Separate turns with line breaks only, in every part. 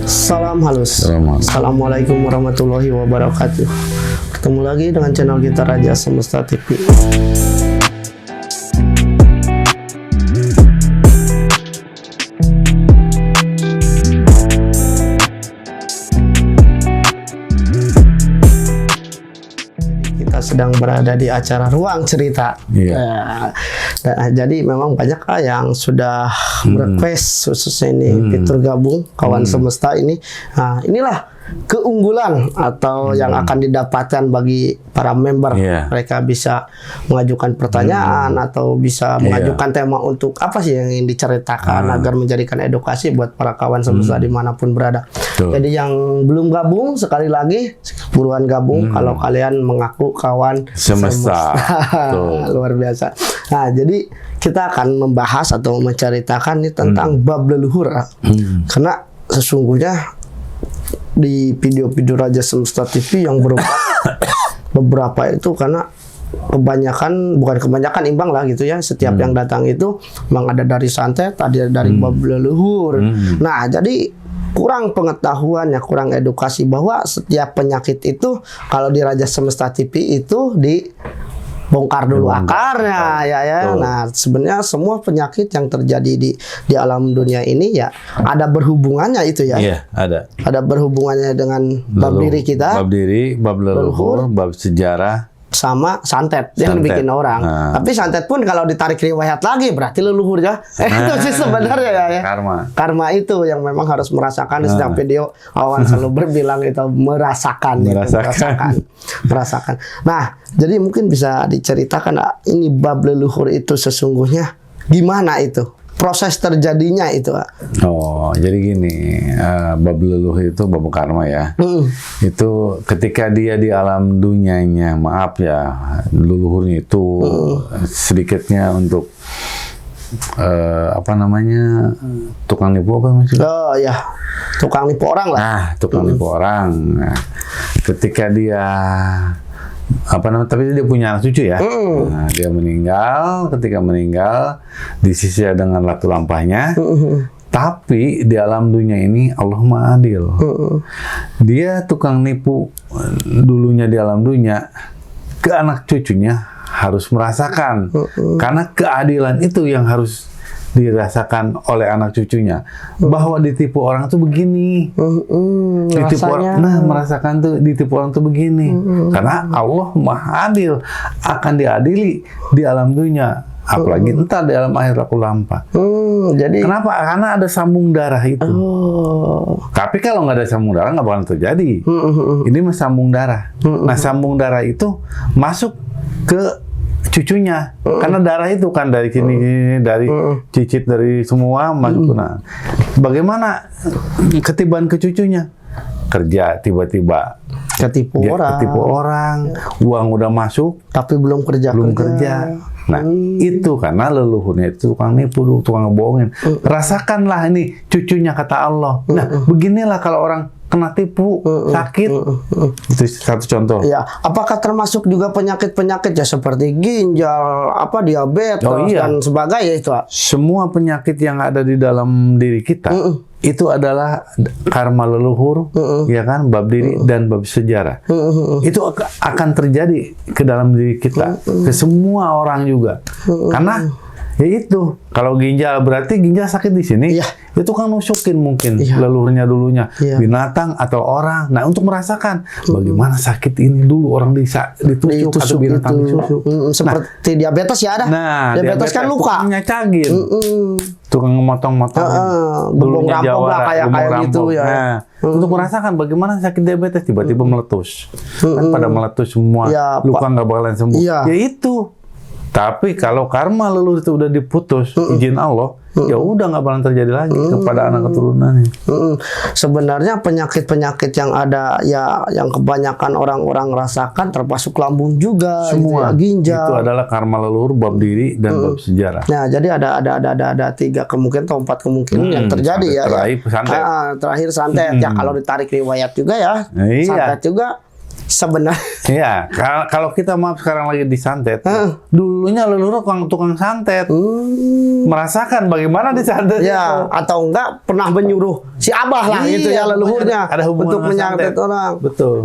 Salam halus.
Salam halus.
Assalamualaikum warahmatullahi wabarakatuh. Ketemu lagi dengan channel kita Raja Semesta TV. Kita sedang berada di acara Ruang Cerita. Jadi memang banyak yang sudah request khususnya ini fitur gabung kawan semesta ini. Nah, inilah keunggulan atau yang akan didapatkan bagi para member. Mereka bisa mengajukan pertanyaan atau bisa mengajukan tema untuk apa sih yang ingin diceritakan agar menjadikan edukasi buat para kawan semesta dimanapun berada. Jadi yang belum gabung, sekali lagi buruan gabung kalau kalian mengaku kawan semesta. Luar biasa. Nah, jadi kita akan membahas atau menceritakan nih tentang bab leluhur. Karena sesungguhnya di video-video Raja Semesta TV yang beberapa itu karena bukan kebanyakan imbang lah gitu ya, setiap yang datang itu memang ada dari santet, ada dari bab leluhur. Nah, jadi kurang pengetahuan ya, kurang edukasi bahwa setiap penyakit itu kalau di Raja Semesta TV itu bongkar dulu akarnya ya. Nah, sebenarnya semua penyakit yang terjadi di alam dunia ini ya ada berhubungannya itu ya.
Iya, ada.
Ada berhubungannya dengan bab diri kita.
Bab diri, bab leluhur, bab sejarah
sama santet yang bikin orang. Tapi santet pun kalau ditarik riwayat lagi berarti leluhur ya. Itu sih sebenarnya ya. Karma itu yang memang harus merasakan. Setiap video Awan selalu berbilang itu merasakan. Nah, jadi mungkin bisa diceritakan ini bab leluhur itu sesungguhnya gimana itu? Proses terjadinya itu.
Oh, jadi gini, bab leluhur itu bab karma ya. Itu ketika dia di alam dunianya, maaf ya, leluhurnya itu sedikitnya untuk tukang nipu apa maksudnya?
Oh ya, tukang nipu orang lah.
Nah, tukang nipu orang. Nah, ketika dia tapi dia punya anak cucu ya. Nah, dia meninggal, ketika meninggal disisir dengan waktu lampahnya. Tapi di alam dunia ini Allah Maha Adil. Dia tukang nipu dulunya di alam dunia, ke anak cucunya harus merasakan. Karena keadilan itu yang harus dirasakan oleh anak cucunya, bahwa ditipu orang tuh begini, ditipu orang, merasakan tuh ditipu orang tuh begini, karena Allah Maha Adil, akan diadili di alam dunia, apalagi entar di alam akhir laku lampa. Jadi kenapa? Karena ada sambung darah itu. Tapi kalau nggak ada sambung darah nggak bakal terjadi. Ini mah sambung darah. Nah, sambung darah itu masuk ke cucunya, karena darah itu kan dari sini, dari cicit, dari semua masuk. Nah, bagaimana ketibaan ke cucunya? Kerja tiba-tiba
ketipu orang,
uang udah masuk
tapi belum kerja.
Nah, itu karena leluhurnya itu tukang nipu, tukang ngebohongin. Rasakanlah ini cucunya, kata Allah. Nah, beginilah kalau orang kena tipu, sakit. Itu satu contoh. Ya,
apakah termasuk juga penyakit-penyakit ya seperti ginjal, diabetes dan sebagainya itu?
Semua penyakit yang ada di dalam diri kita itu adalah karma leluhur, ya kan, bab diri dan bab sejarah. Itu akan terjadi ke dalam diri kita, ke semua orang juga. Karena ya itu, kalau ginjal berarti ginjal sakit di sini, itu kan nusukin mungkin leluhurnya dulunya binatang atau orang. Nah, untuk merasakan bagaimana sakit ini dulu orang ditusuk atau binatang ditusuk.
Seperti diabetes ya ada.
Nah,
diabetes kan luka.
Nyacagin. Tukang memotong-motong.
Gembong rampok lah kayak gitu ya.
Nah, untuk merasakan bagaimana sakit diabetes tiba-tiba meletus. Kan pada meletus semua, luka nggak bakalan sembuh. Ya itu. Tapi kalau karma leluhur itu udah diputus, izin Allah, ya udah nggak bakalan terjadi lagi kepada anak keturunannya.
Sebenarnya penyakit-penyakit yang ada ya, yang kebanyakan orang-orang rasakan termasuk lambung juga,
semua
ginjal.
Itu adalah karma leluhur, bab diri dan bab sejarah.
Nah, jadi ada 3 kemungkinan atau 4 kemungkinan yang terjadi
terakhir santet.
Terakhir santet. Ya kalau ditarik riwayat juga ya, santet juga. sebenarnya
Iya, kalau kita maaf sekarang lagi disantet, dulunya leluhur tukang santet, merasakan bagaimana disantet.
ya atau enggak pernah menyuruh si abah lah
Iya,
gitu ya leluhurnya
ada hubungan
untuk
sama
menyantet
santet.
orang.
Betul.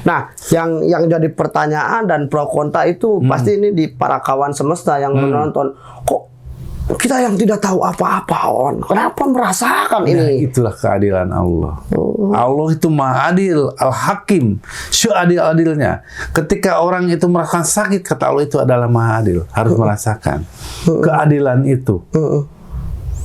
Nah, yang jadi pertanyaan dan pro kontra itu pasti ini di para kawan semesta yang menonton. Kok kita yang tidak tahu apa-apa, On? Kenapa merasakan
Nah,
ini?
itulah keadilan Allah. Allah itu Maha Adil, Al-Hakim, seadil-adilnya. Ketika orang itu merasakan sakit, kata Allah itu adalah Maha Adil, harus merasakan keadilan itu.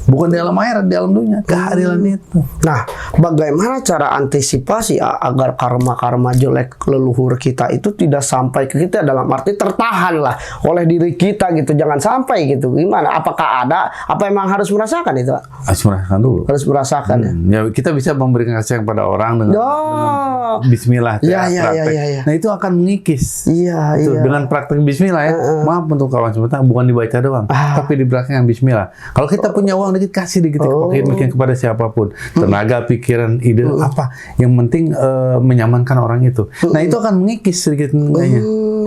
Bukan di alam akhirat, di alam dunia, keadilan itu.
Nah, bagaimana cara antisipasi agar karma-karma jelek leluhur kita itu tidak sampai ke kita, dalam arti tertahan lah oleh diri kita gitu, jangan sampai gitu. Gimana? Apakah ada? Apa emang harus merasakan itu, Pak?
Harus merasakan dulu.
Harus merasakan ya.
Ya, kita bisa memberikan kasih kepada orang dengan Bismillah.
Ya, ya,
praktek.
ya, ya.
Nah, itu akan mengikis.
Iya,
Itu,
iya.
dengan praktek Bismillah ya. Maaf untuk kawan sebentar, bukan dibaca doang, tapi di belakang Bismillah. Kalau kita punya uang dikit, kasih dikit kepada siapapun. Tenaga, pikiran, ide apa. Yang penting menyamankan orang itu. Nah, itu akan mengikis sedikit enggaknya.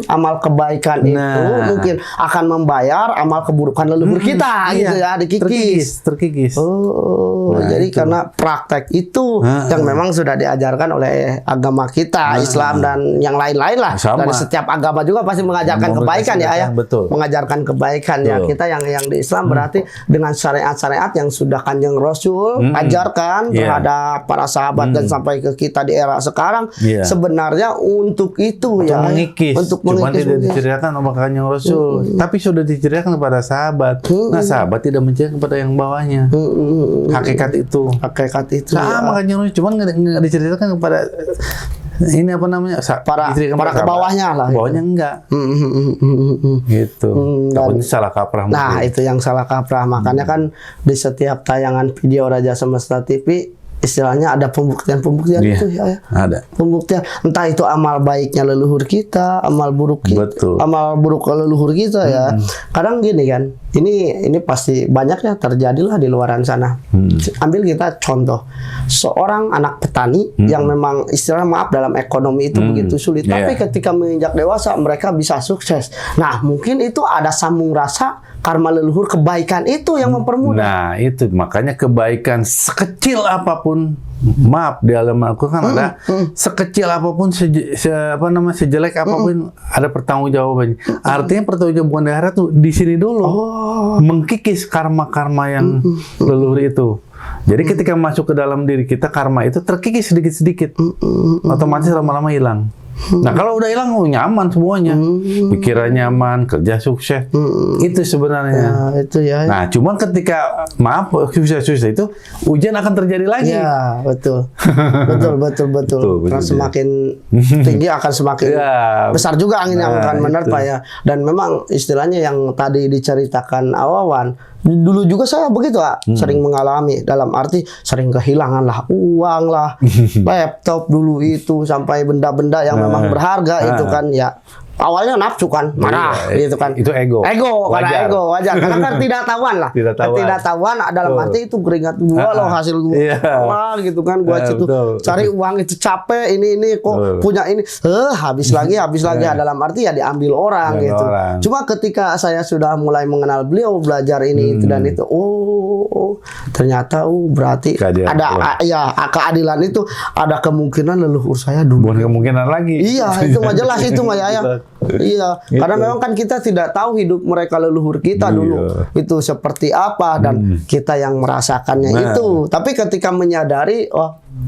Amal kebaikan itu mungkin akan membayar amal keburukan leluhur kita gitu ya, dikikis.
Terkikis.
Jadi karena praktek itu yang memang sudah diajarkan oleh agama kita, Islam dan yang lain-lain lah.
Sama.
Dari setiap agama juga pasti mengajarkan kebaikan ya.
Betul.
Mengajarkan kebaikan ya. Kita yang di Islam berarti dengan syariat-syariat yang sudah Kanjeng Rasul ajarkan terhadap para sahabat dan sampai ke kita di era sekarang, sebenarnya untuk itu ya,
mengikis.
untuk
Cuma
mengikis.
tidak diceritakan sama Kanjeng Rasul, tapi sudah diceritakan kepada sahabat. Nah, sahabat tidak menceritakan kepada yang bawahnya. Hakikat itu.
Hakikat itu.
Sama Kanjeng Rasul, cuman nggak diceritakan kepada ini apa namanya?
Para ke bawahnya lah.
Bawahnya enggak. Gitu. Takutnya salah kaprah.
Nah,
mungkin.
itu yang salah kaprah. Makanya kan di setiap tayangan video Raja Semesta TV istilahnya ada pembuktian itu ya.
Ada.
Pembuktian entah itu amal baiknya leluhur kita, amal buruk kita,
Betul.
amal buruk leluhur kita ya. Kadang gini kan, ini pasti banyak ya terjadilah di luaran sana. Ambil kita contoh seorang anak petani yang memang istilahnya maaf dalam ekonomi itu begitu sulit, tapi ketika menginjak dewasa mereka bisa sukses. Nah, mungkin itu ada sambung rasa karma leluhur kebaikan itu yang mempermudah.
Nah, itu makanya kebaikan sekecil apapun, maaf di alam Al-Quran ada sekecil apapun, sejelek apapun ada pertanggungjawabannya. Artinya pertanggungjawaban di akhirat tuh di sini dulu, mengkikis karma-karma yang leluhur itu. Jadi ketika masuk ke dalam diri kita, karma itu terkikis sedikit-sedikit, otomatis lama-lama hilang. Nah, kalau udah hilang, nyaman semuanya. Pikiran nyaman, kerja sukses. Itu sebenarnya.
Ya, itu ya.
Nah, cuman ketika, maaf, sukses itu, ujian akan terjadi lagi.
Ya, betul. Betul. Karena
betul.
semakin tinggi akan semakin besar juga angin yang akan menerpa ya. Dan memang istilahnya yang tadi diceritakan Awawan, dulu juga saya begitu, Pak. Sering mengalami, dalam arti sering kehilangan lah uang lah, laptop dulu itu, sampai benda-benda yang memang berharga itu kan ya. Awalnya nafsu kan, marah gitu kan.
Itu ego.
Karena ego, wajar. Karena kan tidak tahuan lah. Tidak tahuan dalam arti itu keringat gua loh, hasil gua. Wah, gitu kan, gua itu cari uang itu capek, ini kok punya ini. Habis lagi dalam arti ya diambil orang gitu. Cuma ketika saya sudah mulai mengenal beliau, belajar ini itu dan itu, ternyata berarti
keadilan
keadilan itu ada kemungkinan leluhur saya dulu.
Bukan kemungkinan lagi.
Iya, itu mah jelas itu mah ya. Iya, karena memang kan kita tidak tahu hidup mereka leluhur kita dulu itu seperti apa dan kita yang merasakannya itu. Tapi ketika menyadari,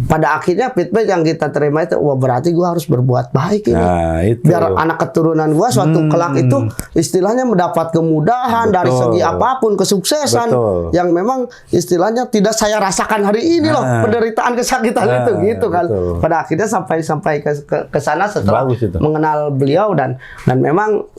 pada akhirnya feedback yang kita terima itu, berarti gua harus berbuat baik ini.
Nah, itu.
Biar anak keturunan gua suatu kelak itu istilahnya mendapat kemudahan dari segi apapun, kesuksesan yang memang istilahnya tidak saya rasakan hari ini loh, penderitaan kesakitan itu gitu kan. Pada akhirnya sampai ke sana setelah mengenal beliau dan memang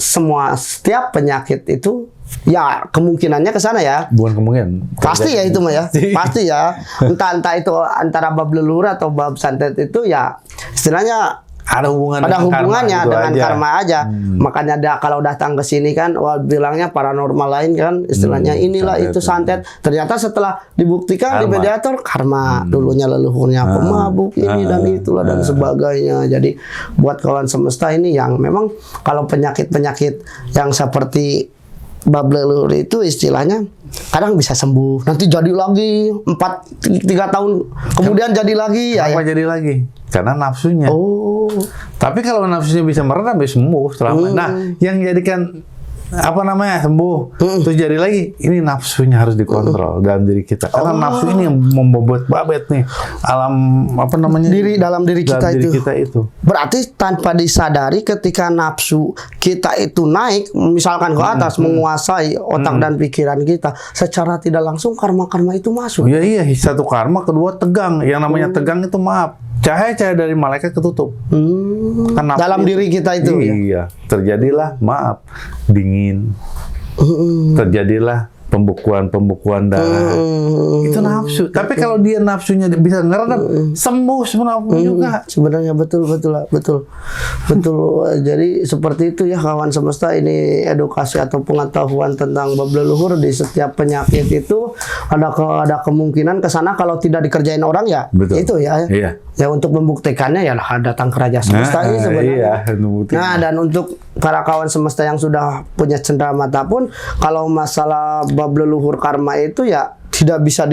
setiap penyakit itu ya kemungkinannya ke sana ya.
Bukan kemungkinan.
Pasti ya itu mah ya. Pasti ya. Entah itu antara bab leluhur atau bab santet itu ya istilahnya
ada hubungan
ada
dengan
hubungannya
karma,
dengan
itu aja.
karma aja. Makanya kalau datang ke sini kan, wah bilangnya paranormal lain kan, istilahnya inilah
santet.
itu santet. Ternyata setelah dibuktikan di
Karma.
mediator karma, dulunya leluhurnya pemabuk ini dan itulah dan sebagainya. Jadi buat kawan semesta ini yang memang kalau penyakit-penyakit yang seperti bab leluhur itu istilahnya kadang bisa sembuh, nanti jadi lagi 3 tahun kemudian jadi lagi ya.
Kenapa jadi lagi? Karena nafsunya.
Oh.
Tapi kalau nafsunya bisa meredam, bisa sembuh selama. Nah, yang jadikan sembuh terus jadi lagi, ini nafsunya harus dikontrol dalam diri kita, karena nafsu ini yang membuat babet nih alam
dalam diri kita
itu.
Berarti tanpa disadari ketika nafsu kita itu naik misalkan ke atas menguasai otak dan pikiran kita, secara tidak langsung karma-karma itu masuk.
Iya, satu karma, kedua tegang. Yang namanya tegang itu cahaya dari malaikat ketutup. Kan
Dalam diri kita itu.
Iya, terjadilah dingin. Terjadilah pembekuan darah. Itu nafsu. Tapi kalau dia nafsunya bisa ngeredam, sembuh sebenarnya juga.
Sebenarnya betul. Jadi seperti itu ya kawan semesta, ini edukasi atau pengetahuan tentang bab leluhur. Di setiap penyakit itu ada kemungkinan ke sana kalau tidak dikerjain orang ya.
Betul.
Itu ya.
Iya.
Ya untuk membuktikannya ya datang ke Raja Semesta ini sebenarnya.
Iya,
Nah, dan untuk para kawan semesta yang sudah punya cenderamata pun, kalau masalah bab leluhur karma itu ya tidak bisa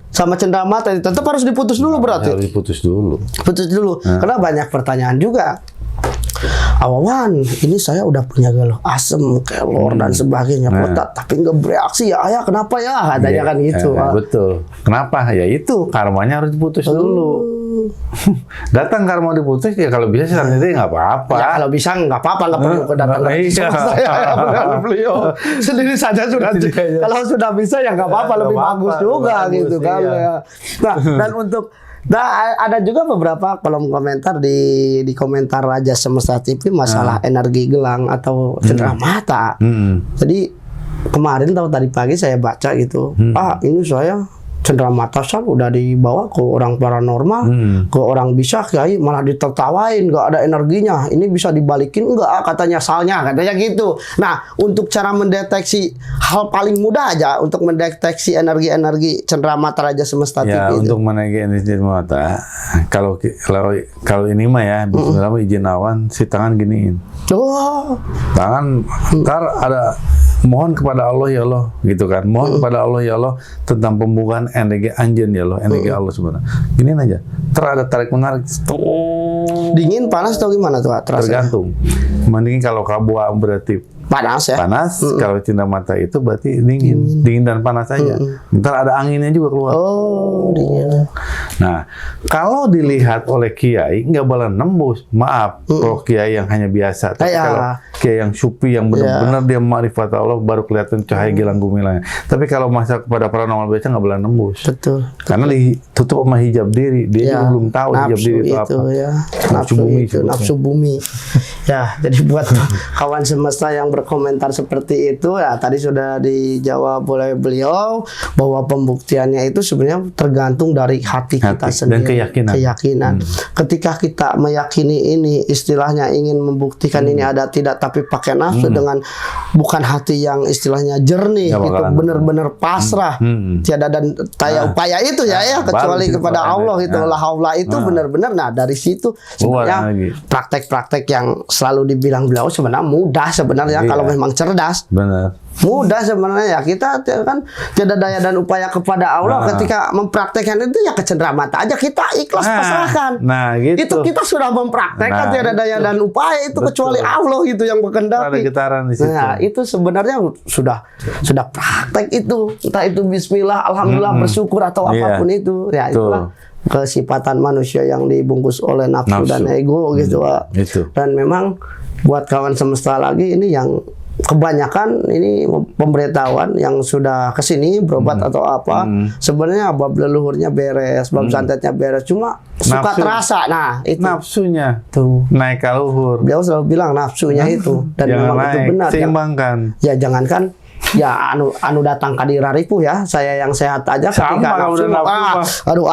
sama cenderamata, tetap harus diputus dulu berarti.
Harus diputus dulu.
Putus dulu. Karena banyak pertanyaan juga. Awawan, ini saya udah punya galuh asem, kelor dan sebagainya, tapi nggak bereaksi ya, ayah kenapa ya? Katanya kan gitu.
Betul. Kenapa? Ya itu karmanya harus diputus dulu. Datang karma diputus ya, kalau bisa sendiri nggak apa-apa.
Ya kalau bisa nggak apa-apa, nggak perlu kedatangan saya. Beliau sendiri saja sudah. Kalau sudah bisa ya nggak apa-apa, lebih bagus juga gitu kan. Nah, dan untuk ada juga beberapa kolom komentar di komentar Raja Semesta TV masalah energi gelang atau cenderamata. Jadi kemarin atau tadi pagi saya baca gitu, ini saya cenderamata saya udah dibawa ke orang paranormal, ke orang bisa kiai, malah ditertawain, nggak ada energinya. Ini bisa dibalikin nggak? Katanya katanya gitu. Nah, untuk cara mendeteksi hal paling mudah aja untuk mendeteksi energi-energi cenderamata Raja Semesta TV.
Ya, untuk mendeteksi energi cenderamata, kalau ini mah ya, bismillah izin awan, si tangan giniin. Tangan, ntar ada mohon kepada Allah ya Allah, gitu kan. Mohon kepada Allah ya Allah tentang pembukaan energi anjen ya Allah, energi Allah sebenarnya. Giniin aja. Ada tarik menarik.
Dingin, panas atau gimana tuh?
Tergantung. Mending kalau kabua berarti
panas ya.
Panas. Kalau cenderamata itu berarti dingin dan panas saja. Ntar ada anginnya juga keluar.
Dingin.
Nah, kalau dilihat oleh kiai nggak boleh nembus. Maaf, kalau kiai yang hanya biasa. Tapi kalau kiai yang sufi yang benar-benar dia ma'rifat Allah, baru kelihatan cahaya gilang gumilangnya. Tapi kalau masa kepada paranormal biasa nggak boleh nembus.
Betul.
Karena ditutup sama hijab diri. Dia juga belum tahu hijab diri itu apa.
Ya.
Nafsu bumi.
Ya, jadi buat kawan semesta yang berkomentar seperti itu, ya tadi sudah dijawab oleh beliau bahwa pembuktiannya itu sebenarnya tergantung dari hati kita sendiri
dan keyakinan.
Ketika kita meyakini ini, istilahnya ingin membuktikan ini ada tidak, tapi pakai nafsu dengan bukan hati yang istilahnya jernih, gitu, benar-benar pasrah, tiada dan daya upaya itu ya kecuali kepada Allah itu, la haula itu benar-benar. Nah, dari situ sebenarnya praktek-praktek yang selalu dibilang beliau sebenarnya mudah sebenarnya kalau memang cerdas.
Benar.
Mudah sebenarnya ya, kita kan tiada daya dan upaya kepada Allah. Ketika mempraktekkan itu ya kecenderamata aja kita ikhlas pasrahkan.
Nah, gitu.
Itu kita sudah mempraktekkan tiada daya dan upaya itu kecuali Allah itu yang berkehendak.
Ada getaran di situ.
Nah, itu sebenarnya sudah praktek itu. Entah itu bismillah, alhamdulillah, bersyukur atau apapun itu. Ya itulah kesifatan manusia yang dibungkus oleh nafsu dan ego gitu. Dan memang buat kawan semesta lagi ini yang kebanyakan ini pemberitahuan yang sudah kesini berobat atau apa, sebenarnya bab leluhurnya beres, bab santetnya beres, cuma suka terasa. Nah, itu
nafsunya
tuh
naik ke luhur.
Beliau selalu bilang nafsunya itu, dan memang itu benar.
Seimbangkan.
Ya jangankan ya anu datang kadira ripuh ya. Saya yang sehat aja
Sama
ketika
kalau
nafsu.
udah nafsu,
Aduh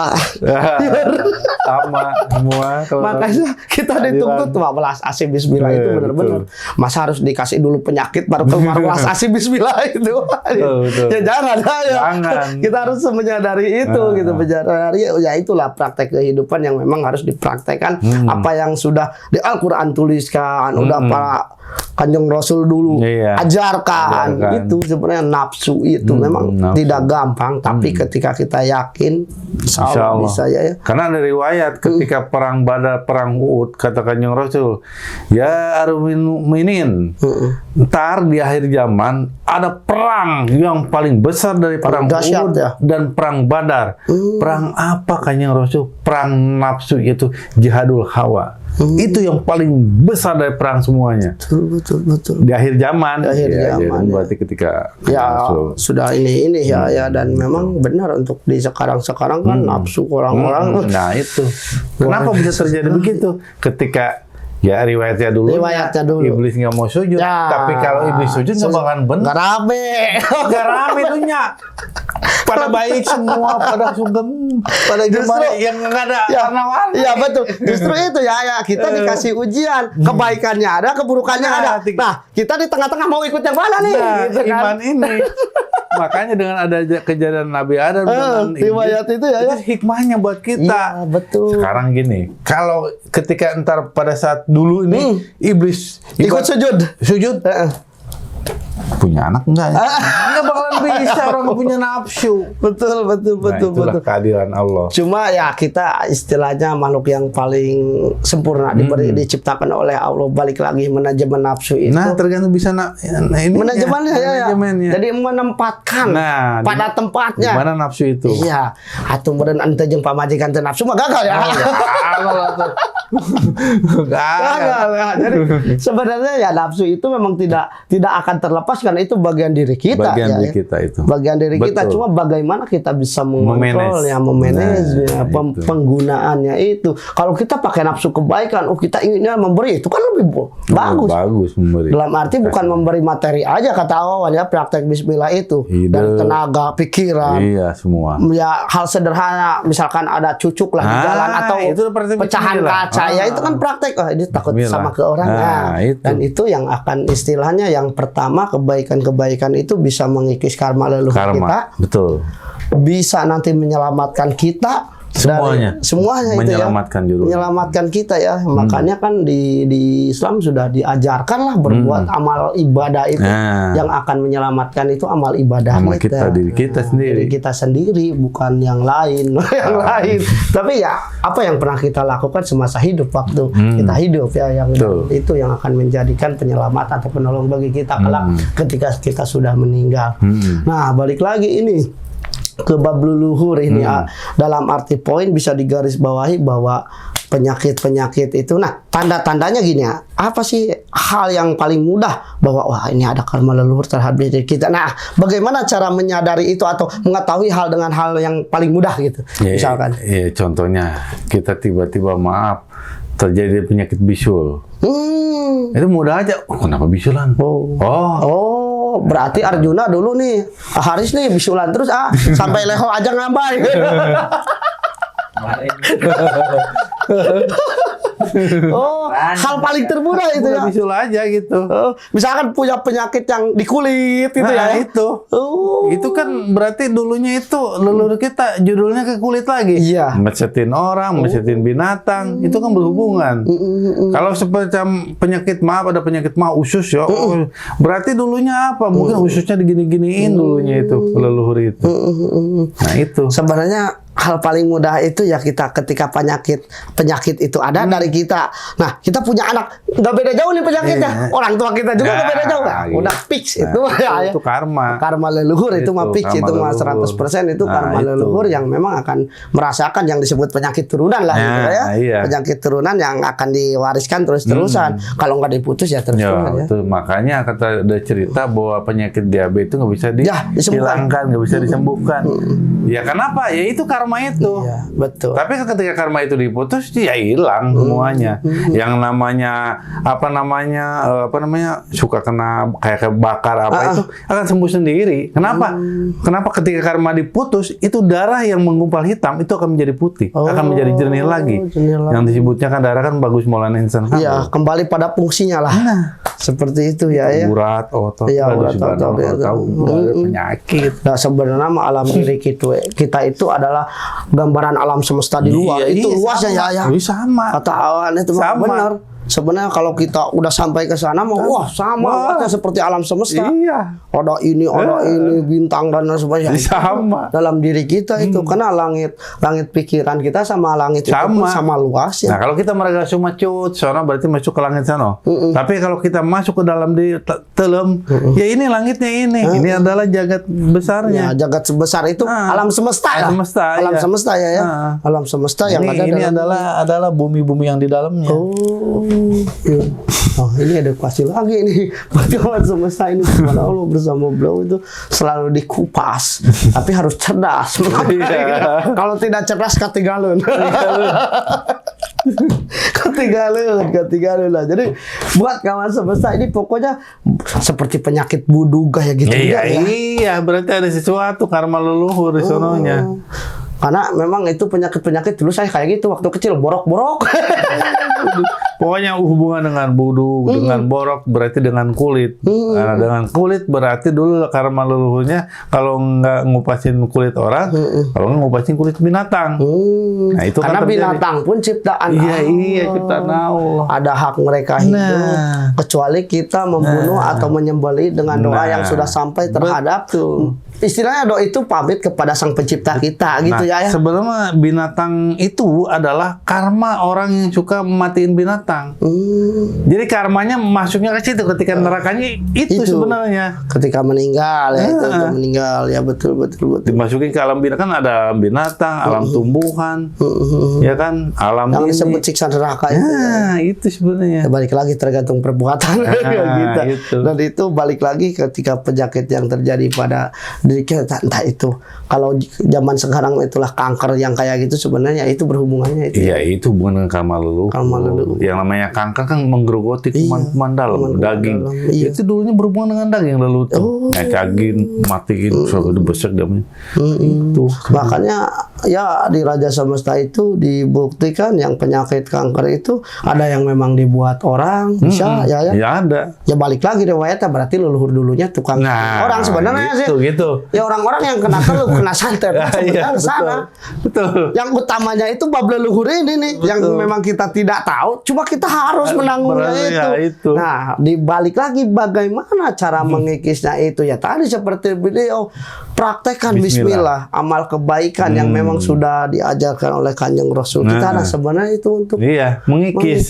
sama semua. Kalau
makanya kita dituntut 12 AC Bismillah itu benar-benar. Masa harus dikasih dulu penyakit baru keluar 12 AC Bismillah itu.
betul.
Ya jangan ya.
Jangan.
Kita harus menyadari itu gitu, menyadari ya itulah praktek kehidupan yang memang harus dipraktekkan. Apa yang sudah di Al-Qur'an tuliskan, udah para Kanjeng Rasul dulu ajarkan. Itu sebenarnya nafsu itu memang tidak gampang, tapi ketika kita yakin insya Allah bisa ya.
Karena ada riwayat ketika perang Badar, perang Uhud, kata Kanjeng Rasul, ya arumil mukminin, ntar di akhir zaman ada perang yang paling besar dari perang Uhud dan perang Badar. Perang apa Kanjeng Rasul? Perang nafsu, yaitu jihadul hawa. Itu yang paling besar dari perang semuanya.
Betul.
Di akhir zaman.
Zaman.
Berarti ketika
sudah ini ya, dan memang benar untuk di sekarang kan nafsu orang-orang.
Nah itu. Kenapa bisa terjadi begitu? Ketika riwayatnya dulu. Iblis nggak mau sujud. Tapi kalau iblis sujud nggak bakalan benar. Nggak rame tuh nyak. Pada baik semua, pada sugeng, pada gimana yang nggak ada warna-warni.
Iya betul. Justru itu ya kita dikasih ujian. Kebaikannya ada, keburukannya ada. Nah kita di tengah-tengah mau ikut yang mana nih?
Gitu kan? Iman ini. Makanya dengan ada kejadian Nabi Adam dengan
riwayat itu ya,
hikmahnya buat kita.
Iya, betul.
Sekarang gini, kalau ketika ntar pada saat dulu ini iblis
ikut sujud.
Punya anak enggak ya? Enggak bakalan bisa orang punya nafsu.
Betul.
Itulah kehadiran Allah.
Cuma ya kita istilahnya makhluk yang paling sempurna diciptakan oleh Allah, balik lagi manajemen nafsu itu.
Nah, tergantung bisa ini
manajemennya ya. Jadi menempatkan pada tempatnya.
Gimana nafsu itu?
Iya. Atuh meureun ante jeung pamajikan teu nafsu mah gagal ya. Gagal ya. Jadi sebenarnya ya nafsu itu memang tidak akan terlepas karena itu bagian diri kita. Bagian diri kita. Cuma bagaimana kita bisa mengontrolnya, memanagenya, penggunaannya itu. Kalau kita pakai nafsu kebaikan, kita inginnya memberi, itu kan lebih bagus
memberi.
Dalam arti bukan memberi materi aja kata Wawan ya, praktek Bismillah itu. Dan tenaga, pikiran.
Iya, semua.
Ya hal sederhana, misalkan ada cucuk lah di jalan atau pecahan kaca, ya itu kan praktek. Ini takut sama ke orang. Dan itu yang akan istilahnya yang pertama, kebaikan itu bisa mengikis karma leluhur kita.
Betul.
Bisa nanti menyelamatkan kita.
Semuanya
itu menyelamatkan kita ya. Makanya kan di Islam sudah diajarkan lah berbuat amal ibadah itu yang akan menyelamatkan itu amal ibadah
diri kita sendiri,
bukan yang lain. Tapi ya apa yang pernah kita lakukan semasa hidup waktu kita hidup ya, yang itu yang akan menjadikan penyelamat atau penolong bagi kita kelak ketika kita sudah meninggal. Nah balik lagi ini ke bab leluhur ini dalam arti poin bisa digarisbawahi bahwa penyakit itu, nah tanda-tandanya gini ya, apa sih hal yang paling mudah bahwa wah ini ada karma leluhur terhadap diri kita. Nah bagaimana cara menyadari itu atau mengetahui hal dengan hal yang paling mudah gitu misalkan.
Contohnya kita tiba-tiba terjadi penyakit bisul. Itu mudah aja. Kenapa bisulan?
Berarti Arjuna dulu nih, Haris nih bisulan terus sampai leho aja ngambai. Hal paling termudah itu ya.
Bisul aja gitu.
Misalkan punya penyakit yang di kulit gitu ya.
Itu kan berarti dulunya itu leluhur kita judulnya ke kulit lagi.
Iya.
Mesetin orang, mesetin binatang, itu kan berhubungan. Kalau semacam penyakit ada penyakit usus ya. Berarti dulunya apa? Mungkin ususnya digini-giniin dulunya itu leluhur itu. Nah itu.
Sebenarnya hal paling mudah itu ya kita ketika penyakit itu ada dari kita. Nah, kita punya anak, nggak beda jauh nih penyakitnya. Orang tua kita juga nggak beda jauh. Udah fix itu ya.
Itu karma.
Karma leluhur itu mah fix, itu mah 100% itu karma leluhur yang memang akan merasakan yang disebut penyakit turunan lah gitu ya. Penyakit turunan yang akan diwariskan terus-terusan. Kalau nggak diputus ya terus-terusan ya.
Makanya kata ada cerita bahwa penyakit diabetes itu nggak bisa dihilangkan, nggak bisa disembuhkan. Ya kenapa? Ya itu karma itu.
Iya, betul.
Tapi ketika karma itu diputus, ya hilang semuanya. Yang yang namanya suka kena kayak bakar itu akan sembuh sendiri. Kenapa? Kenapa ketika karma diputus itu darah yang menggumpal hitam itu akan menjadi putih, akan menjadi jernih lagi. Yang disebutnya kan darah kan bagus maulana insan.
Iya, kembali pada fungsinya lah. Seperti itu ya.
Urat, otot, penyakit.
Nah, sebenarnya alam diri kita itu adalah gambaran alam semesta di luar. Itu luasnya ya.
Sama.
Kata awan itu benar. Sebenarnya kalau kita udah sampai ke sana wah sama seperti alam semesta.
Iya.
Ada ini bintang dan sebagainya.
Sama.
Dalam diri kita itu karena langit pikiran kita sama langit itu pun sama luasnya.
Nah, kalau kita mereka cuma cut, sono berarti masuk ke langit sana. Tapi kalau kita masuk ke dalam di telem, ya ini langitnya ini. Ini adalah jagat besarnya.
Ya, jagat sebesar itu alam semesta.
Alam semesta ya.
Alam semesta yang ada
ini adalah bumi-bumi yang di dalamnya.
Oh, ini edukasi lagi nih. Alam semesta ini kepada Allah bersama beliau itu selalu dikupas, tapi harus cerdas. Kalau tidak cerdas ketinggalan. Ketinggalan lah. Jadi buat kawan semesta ini pokoknya seperti penyakit buduga ya gitu.
Iya, berarti ada sesuatu karma leluhur di sononya.
Karena memang itu penyakit dulu saya kayak gitu waktu kecil borok-borok.
Pokoknya hubungan dengan budu, dengan borok berarti dengan kulit. Nah, dengan kulit berarti dulu karma leluhurnya kalau nggak ngupasin kulit orang, kalau nggak ngupasin kulit binatang. Nah, itu
karena
kan
binatang pun ciptaan Allah.
Iya, ciptaan Allah.
Ada hak mereka hidup, kecuali kita membunuh atau menyembelih dengan doa yang sudah sampai terhadap istilahnya doa itu pamit kepada sang pencipta kita gitu ya.
Sebenarnya binatang itu adalah karma orang yang suka matiin binatang. Jadi karmanya masuknya ke situ ketika nerakanya itu sebenarnya.
Ketika meninggal ya itu meninggal ya betul.
Dimasukin ke alam binatang kan ada binatang, alam tumbuhan, ya kan alam
yang disebut siksa neraka itu.
Itu sebenarnya.
Balik lagi tergantung perbuatan kita.
Gitu.
Dan itu balik lagi ketika penyakit yang terjadi pada diri kita entah itu kalau zaman sekarang itulah kanker yang kayak gitu sebenarnya itu berhubungannya itu.
Iya, itu hubungan dengan karma leluhur. Yang namanya kanker kan menggerogoti kuman-kuman dalam daging. Itu dulunya berhubungan dengan daging leluhur. Ngacagin, matiin, itu besar damanya. Itu.
Makanya ya di Raja Semesta itu dibuktikan yang penyakit kanker itu ada yang memang dibuat orang bisa ya.
Ya ada.
Ya balik lagi riwayatnya berarti leluhur dulunya tukang orang sebenarnya
gitu.
Ya orang-orang yang kena telur kena santet sebenarnya sana.
Betul.
Yang utamanya itu bab leluhur ini nih yang memang kita tidak tahu, cuma kita harus menanggungnya itu. Nah, dibalik lagi bagaimana cara mengikisnya itu ya tadi seperti video praktekkan bismillah, amal kebaikan yang memang sudah diajarkan oleh Kanjeng Rasul kita. Nah, sebenarnya itu untuk
mengikis.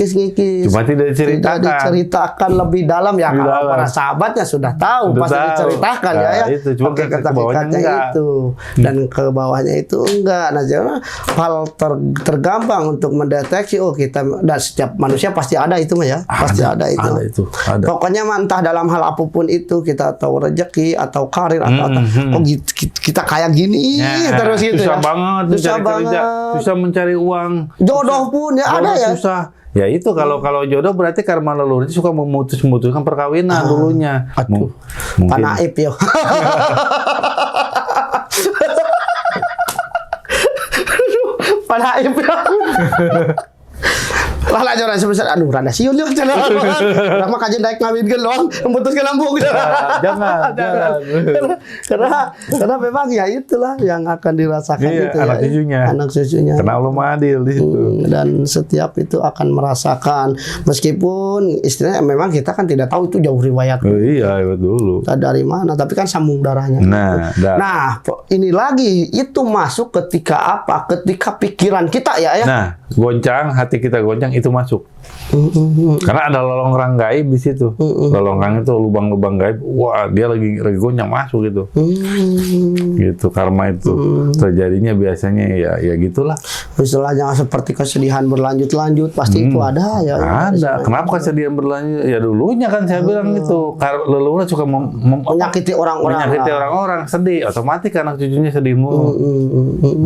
Cuma
tidak
diceritakan lebih dalam ya kalau para sahabatnya sudah tahu pasti diceritakan ya.
Oke,
kata-katanya itu dan ke bawahnya itu enggak. Nah, jadi hal tergampang untuk mendeteksi kita dan setiap manusia pasti ada itu mah ya. Pasti ada itu. Pokoknya entah dalam hal apapun itu kita tahu rezeki atau karir atau kita kayak gini terus gitu
susah banget susah mencari uang,
jodoh pun ya ada ya
susah. Ya itu kalau jodoh berarti karma leluhur itu suka memutuskan perkawinan dulunya.
Panaip yo. Panaip yo. Lah joran sebesar rada siun yo cenah. Urang mah kajen daek ngawinkeun doang, memutuskeun lambung.
Jangan.
Karena memang ya itulah yang akan dirasakan itu
anak cucunya. Karena Allah adil di situ.
Dan setiap itu akan merasakan meskipun istilahnya memang kita kan tidak tahu itu jauh riwayat.
Iya, betul.
Dari mana, tapi kan sambung darahnya. Nah, ini lagi itu masuk ketika apa? Ketika pikiran kita ya.
Nah, goncang, hati kita goncang itu masuk. Karena ada lolong gaib di situ. Lolong itu lubang-lubang gaib. Wah, dia lagi goncang masuk gitu. Gitu karma itu. Terjadinya biasanya ya gitulah.
Istilahnya seperti kesedihan berlanjut-lanjut pasti itu ada ya.
Ada. Kenapa kesedihan berlanjut? Ya dulunya kan saya bilang gitu. Leluhur suka
menyakiti orang-orang.
Sedih. Otomatis anak cucunya sedih mulu.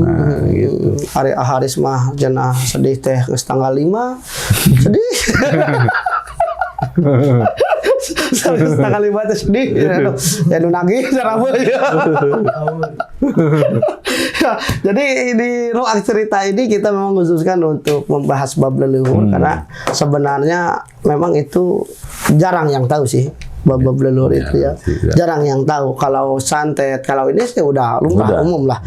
Nah, gitu.
Hari Aharis mah jenah sedih teh tanggal 5 sedih. 1,5 itu sedih. Ya nu nagih sarabeu ya. Jadi di ruang cerita ini kita memang khususkan untuk membahas bab leluhur karena sebenarnya memang itu jarang yang tahu sih. Bab leluhur itu ya. Jarang yang tahu. Kalau santet, kalau ini sih udah lumrah umum lah.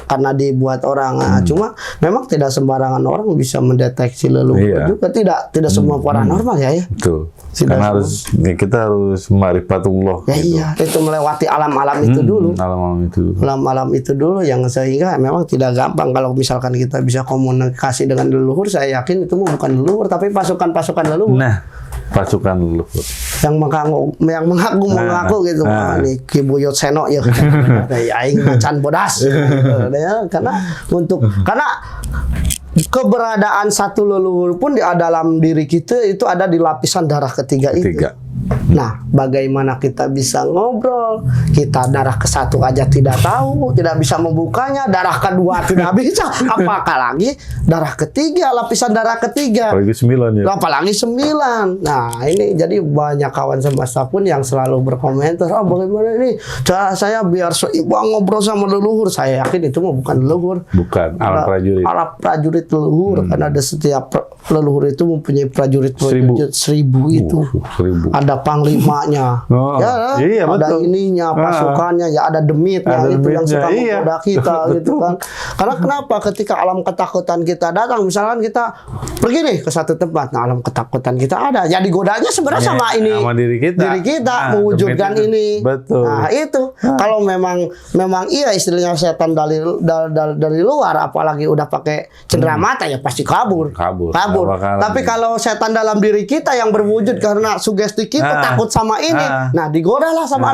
Karena dibuat orang. Cuma memang tidak sembarangan orang bisa mendeteksi leluhur juga. Tidak semua paranormal ya.
Betul. Karena kita harus ma'rifatullah.
Ya gitu. Iya, itu melewati alam-alam itu dulu. Alam-alam itu dulu yang sehingga memang tidak gampang kalau misalkan kita bisa komunikasi dengan leluhur. Saya yakin itu bukan leluhur tapi pasukan-pasukan leluhur.
Nah, pasukan leluhur
yang mengaku gitu. Ini Ki Buyut Seno ya. Aing macan bodas. Karena keberadaan satu leluhur pun di dalam diri kita itu ada di lapisan darah ketiga itu. Nah, bagaimana kita bisa ngobrol? Kita darah ke-1 aja tidak tahu, tidak bisa membukanya, darah ke-2 tidak bisa, apakah lagi darah ketiga, lapisan darah ketiga.
Apalagi 9 ya.
Apalagi 9. Nah, ini jadi banyak kawan semesta pun yang selalu berkomentar, bagaimana ini cara saya biar seimbang ngobrol sama leluhur. Saya yakin itu mah bukan leluhur.
Bukan, alat prajurit.
Alat prajurit leluhur, karena ada setiap leluhur itu mempunyai prajurit 1000 itu.
1000.
Ada panglimanya,
iya,
ada
betul.
ininya, pasukannya, ya ada demitnya, itu yang suka menggoda kita, gitu kan. Karena kenapa? Ketika alam ketakutan kita datang, misalkan kita pergi nih ke satu tempat, nah alam ketakutan kita ada, ya digodanya sebenarnya sama ini,
sama diri kita
mewujudkan ini.
Betul.
Nah itu, kalau memang iya istilahnya setan dari luar, apalagi udah pakai cenderamata ya pasti kabur. Tapi kalau setan dalam diri kita yang berwujud karena sugesti kita takut sama ini, nah digodalah sama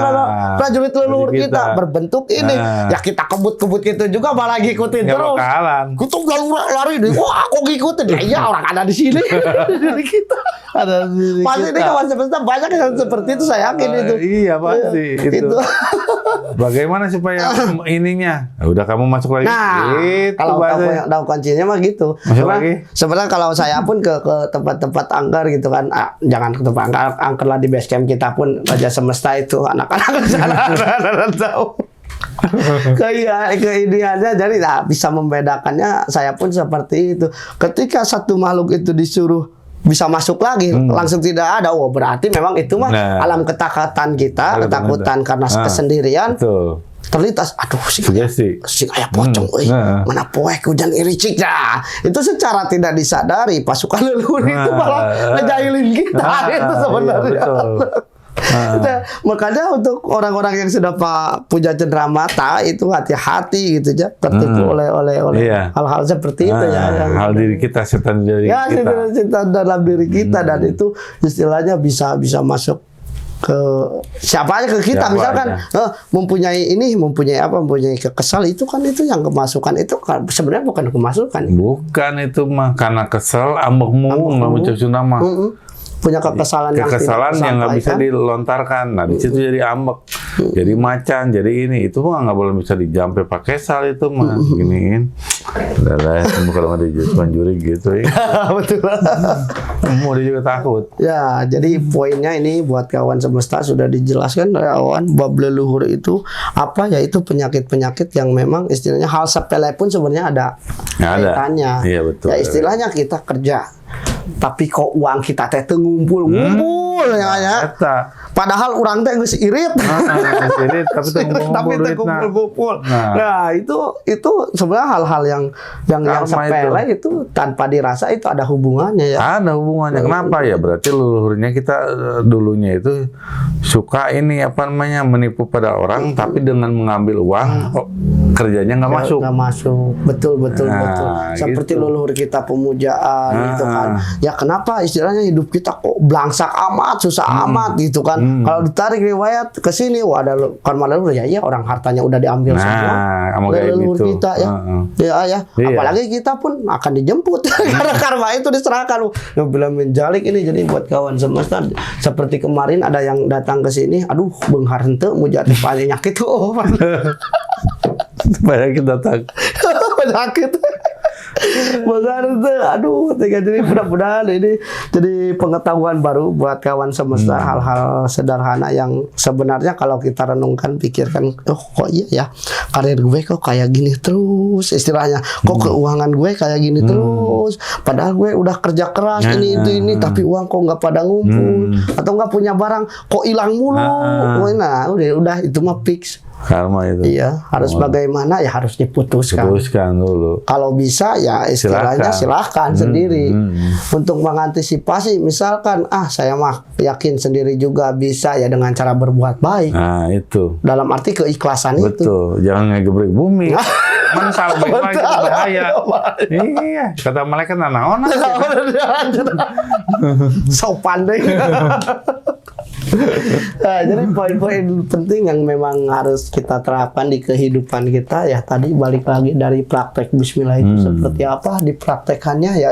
prajurit leluhur kita berbentuk ini, ya kita kebut-kebut gitu juga malah ngikutin terus. Kita lari deh, wah aku ngikutin, ya iya orang ada di sini dari kita.
Ada di
pasti ini kawan semesta banyak yang seperti itu, saya yakin itu.
Iya pasti itu. Bagaimana supaya ininya? Udah kamu masuk lagi.
Nah, kalau kamu yang tahu kuncinya mah gitu. Sebenarnya kalau saya pun ke tempat-tempat angker gitu kan, jangan ke tempat angker lah, di base camp kita pun Raja Semesta itu anak-anak sana tahu. Keindihannya, jadi bisa membedakannya. Saya pun seperti itu. Ketika satu makhluk itu disuruh bisa masuk lagi, langsung tidak ada. Oh, berarti memang itu mah alam ketakutan kita, ketakutan karena kesendirian. Terlintas, aduh si kayak pocong, mana poek hujan iricik ya. Itu secara tidak disadari pasukan leluhur itu malah ngejahilin kita itu sebenarnya. Nah, makanya untuk orang-orang yang sudah punya cenderamata itu hati-hati gitu ya, tertipu oleh hal-hal seperti itu ya.
Hal diri kita, setan diri kita.
Setan dalam diri kita, dan itu istilahnya bisa masuk ke siapa aja, ke kita. Misalkan mempunyai kekesal, itu kan itu yang kemasukan itu kan sebenarnya bukan kemasukan.
Bukan, itu mah karena kesel ambekmu mengucap nama.
Punya kekesalan yang
nggak bisa dilontarkan. Nah di situ jadi ambek, jadi macan, jadi ini itu mah nggak boleh bisa dijampe pakai sal itu mah giniin. Udah lah, kalau nggak dipanjuri gitu ya. Betul. Mau dia juga takut.
Ya, jadi poinnya ini buat kawan semesta sudah dijelaskan dari awal, bab leluhur itu apa ya? Itu penyakit-penyakit yang memang istilahnya hal sepele pun sebenarnya ada kaitannya.
Iya betul.
Ya istilahnya kita kerja, tapi kok uang kita teh ngumpul ya. Padahal orang teh geus irit. Tapi teh ngumpul. Nah, itu sebenarnya hal-hal yang sepele itu tanpa dirasa itu ada hubungannya ya.
Ada hubungannya. Kenapa ya? Berarti leluhurnya kita dulunya itu suka menipu pada orang, tapi dengan mengambil uang kerjanya nggak masuk.
Betul. Seperti gitu. Leluhur kita pemujaan gitu kan. Ya kenapa istilahnya hidup kita kok belangsak amat, susah amat gitu kan. Kalau ditarik riwayat ke sini, ada karma leluhur ya, orang hartanya udah diambil semua dari leluhur gitu. Kita ya. Ya. Apalagi kita pun akan dijemput karena karma itu diserahkan. Yang bilang menjalik ini, jadi buat kawan semesta seperti kemarin ada yang datang ke sini, aduh benghar henteu mujat banyak itu.
Banyak datang.
Penyakit. Makanya tuh, aduh, jadi mudah-mudahan ini jadi pengetahuan baru buat kawan semesta, hal-hal sederhana yang sebenarnya kalau kita renungkan, pikirkan, oh kok iya ya, karir gue kok kayak gini terus, istilahnya, kok keuangan gue kayak gini terus, padahal gue udah kerja keras ini, tapi uang kok nggak pada ngumpul, atau nggak punya barang, kok hilang mulu, nah udah itu mah fix.
Karma itu.
Iya, harus bagaimana ya harus diputuskan.
Putuskan dulu.
Kalau bisa ya istilahnya silahkan sendiri. Untuk mengantisipasi misalkan saya mah yakin sendiri juga bisa ya dengan cara berbuat baik.
Nah, itu.
Dalam arti keikhlasan itu.
Betul, jangan ngegebrik bumi. Mental baik-baik itu bahaya. Iya, kata malaikat nanaon.
So pandai. Nah, jadi poin-poin penting yang memang harus kita terapkan di kehidupan kita ya tadi balik lagi dari praktek Bismillah itu seperti apa dipraktekannya ya.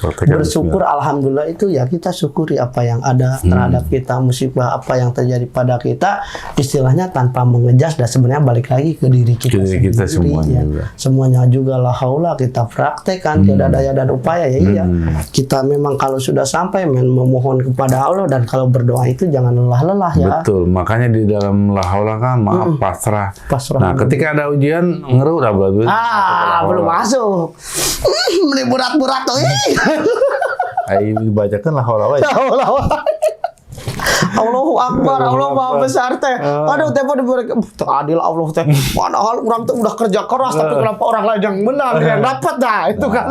Bersyukur alhamdulillah itu ya kita syukuri apa yang ada terhadap kita, musibah apa yang terjadi pada kita istilahnya tanpa mengejas dan sebenarnya balik lagi ke diri kita
semuanya juga.
Semuanya juga la haula kita praktekkan tiada daya dan upaya ya iya. Kita memang kalau sudah sampai memohon kepada Allah dan kalau berdoa itu jangan lelah-lelah ya.
Betul, makanya di dalam la haula kan maaf pasrah. Nah, ketika ada ujian ngeruh udah
belum masuk. Ini berat-berat tuh.
Ayo dibacakan lah haula.
Allahu Akbar, Allah Maha Besar teh. Aduh, teh adil Allah teh. Padahal orang tuh udah kerja keras, tapi kenapa orang lain yang menang yang dapat dah itu kan.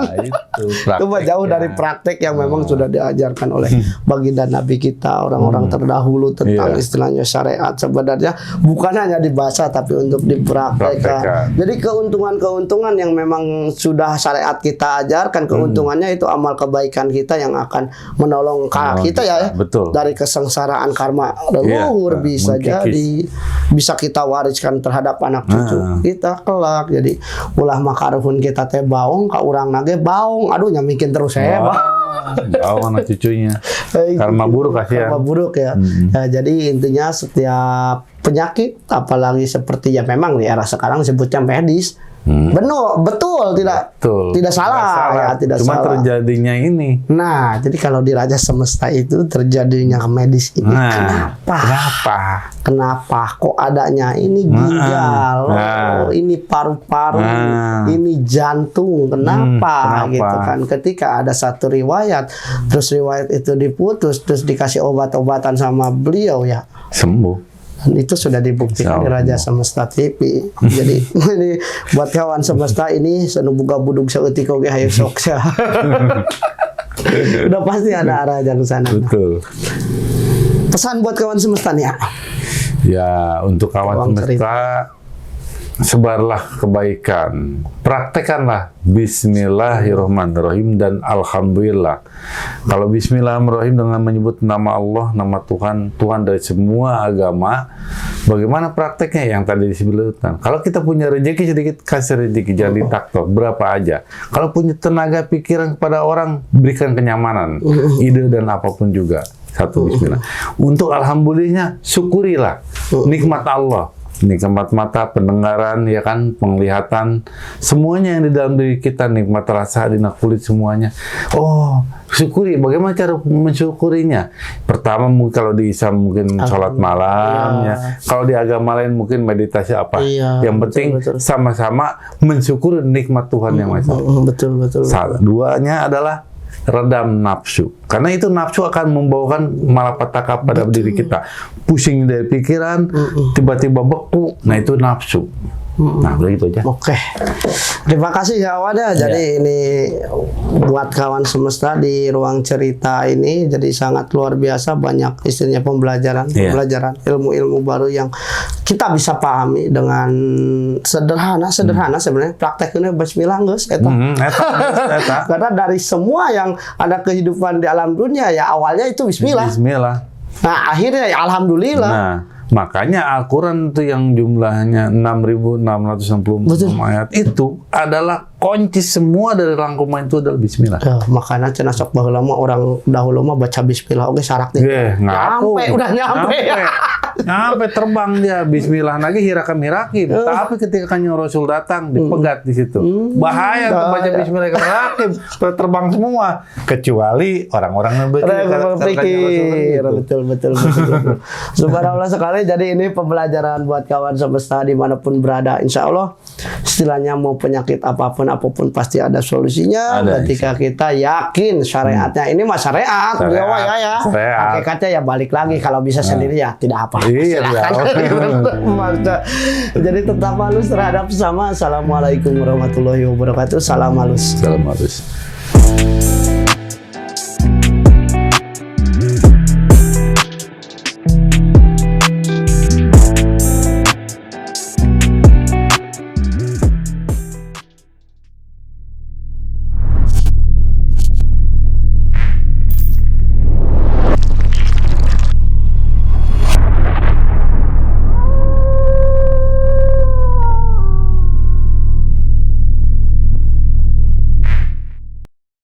Itu jauh dari praktek yang memang sudah diajarkan oleh baginda Nabi kita, orang-orang terdahulu tentang istilahnya syariat sebenarnya bukan hanya dibaca tapi untuk dipraktekkan. Jadi keuntungan-keuntungan yang memang sudah syariat kita ajarkan, keuntungannya itu amal kebaikan kita yang akan menolong kita ya.
Betul.
Dari kesengsaraan karma leluhur bisa jadi bisa kita wariskan terhadap anak cucu kita kelak. Jadi ulah makaruhun kita teh baung ka urang nage baung aduh nyamikin terus
baung anak cucunya karma buruk kasihan.
Karma buruk ya. Jadi intinya setiap penyakit apalagi seperti ya memang di era sekarang disebutnya medis. Betul, tidak salah. Ya, tidak
cuma
salah.
Terjadinya ini.
Nah, jadi kalau di Raja Semesta itu terjadinya medis ini Kenapa? Kok adanya ini ginjal, ini paru-paru, ini jantung. Kenapa? Gitu kan? Ketika ada satu riwayat, terus riwayat itu diputus, terus dikasih obat-obatan sama beliau ya
sembuh.
Itu sudah dibuktikan di Raja Semesta TV. Jadi ini buat kawan semesta ini senubuga budug saeutik oge hayu sok sia. Udah pasti ada arah ke sana.
Betul.
Pesan buat kawan semesta nih
ya untuk kawan semesta sebarlah kebaikan, praktekanlah Bismillahirrahmanirrahim dan Alhamdulillah. Kalau Bismillahirrahmanirrahim dengan menyebut nama Allah, nama Tuhan, Tuhan dari semua agama. Bagaimana prakteknya yang tadi disebutkan? Kalau kita punya rezeki sedikit, kasih rezeki, jangan ditaktok berapa aja. Kalau punya tenaga pikiran kepada orang, berikan kenyamanan, ide dan apapun juga. Satu Bismillah. Untuk Alhamdulillahnya, syukurilah nikmat Allah. Nikmat mata, pendengaran, ya kan, penglihatan, semuanya yang di dalam diri kita, nikmat rasa, dinak kulit semuanya. Oh, syukuri. Bagaimana cara mensyukurinya? Pertama, kalau di Islam mungkin sholat malam, ya. Kalau di agama lain mungkin meditasi apa. Yang penting sama-sama mensyukuri nikmat Tuhan yang Maha Esa.
Betul.
Duanya adalah redam nafsu, karena itu nafsu akan membawakan malapetaka pada diri kita, pusing dari pikiran, tiba-tiba beku, nah itu nafsu. Nah begitu aja.
Oke. Terima kasih kawan ya. Jadi ini buat kawan semesta di ruang cerita ini jadi sangat luar biasa, banyak istilahnya pembelajaran ilmu-ilmu baru yang kita bisa pahami dengan sederhana sebenarnya. Prakteknya Bismillah geus eta. Karena dari semua yang ada kehidupan di alam dunia ya awalnya itu Bismillah. Nah akhirnya ya Alhamdulillah.
Nah, makanya Al-Quran itu yang jumlahnya 6.664 ayat itu adalah kunci semua dari rangkuman itu adalah Bismillah.
Ya, makanya cenah sok baheula mah orang dahulu mah baca bismillah oke syarat nih.
Ngaku.
Udah nyampe.
Nyampe terbang dia Bismillah lagi hirakim. Tapi ketika kanjeng Rasul datang dipegat di situ. Bahaya tuh baca Bismillahirrahmanirrahim. Terbang semua kecuali orang-orang yang
berpikir. Betul. Subhanallah sekali. Jadi ini pembelajaran buat kawan semesta dimanapun berada. Insya Allah istilahnya mau penyakit apapun pasti ada solusinya. Ketika kita yakin syariatnya ini mah syariat. Ya. Hakikatnya ya balik lagi kalau bisa sendiri ya tidak apa. Silakan. Jadi tetap halus terhadap sesama. Assalamualaikum warahmatullahi wabarakatuh. Salam halus.
Salam halus.